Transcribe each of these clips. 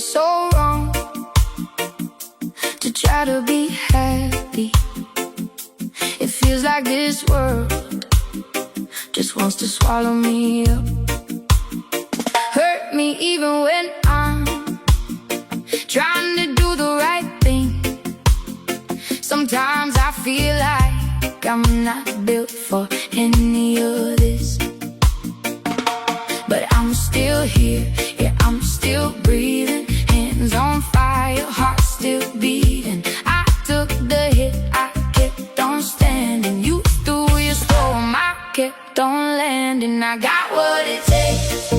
is so wrong to try to be happy. It feels like this world just wants to swallow me up, hurt me even when I'm trying to do the right thing. Sometimes I feel like I'm not built for any of this, but I'm still here, yeah, I'm still breathing. Hands on fire, heart still beating. I took the hit, I kept on standing. You threw your storm, I kept on landing. I got what it takes,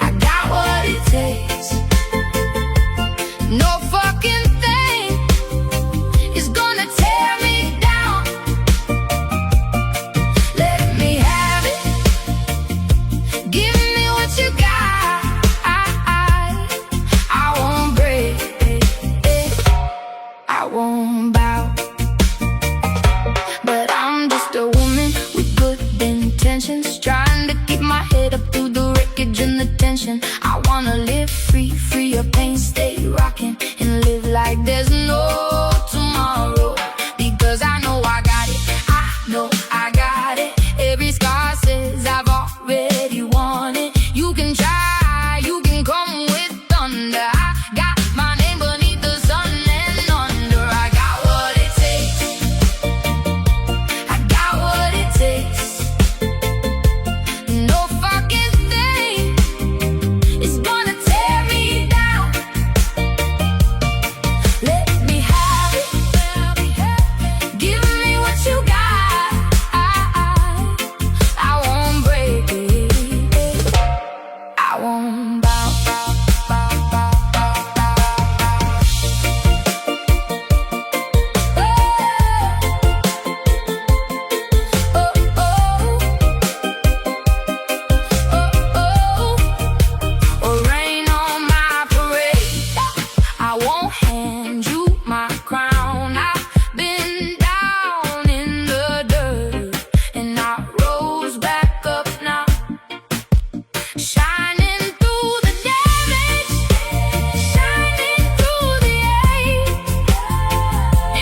I got what it takes. No fucking thing is gonna tear me down. Let me have it, give me what you got. I won't break, I won't bow. But I'm just a woman with good intentions, trying to keep my head up through the wreckage and the tension. I wanna live free, free of pain, stay rocking, and live like there's no tomorrow. Because I know I got it, I know I got it. Every scar says I've already won it. You can try, you can come with thunder. I got my name beneath the sun and under. I got what it takes, I got what it takes. No fucking thing is gonna tear me down. Let me have it, give me what you got. I won't break, I won't bow. Rain on my parade, I won't hand you my crown. I've been down in the dirt and I rose back up now, shining through the damage, shining through the hate.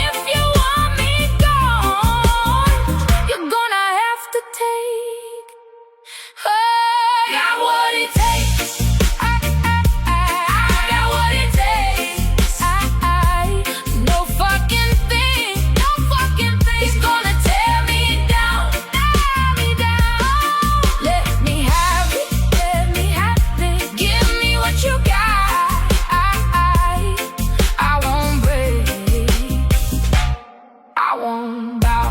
If you want me gone, you're gonna have to take. I got what it takes, I got what it takes. No fucking thing is gonna tear me down, Let me have it, give me what you got. I won't break, I won't bow.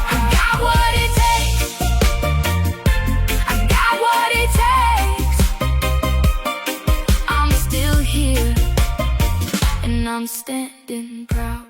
I got what it takes, I got what it takes. I'm still here and I'm standing proud.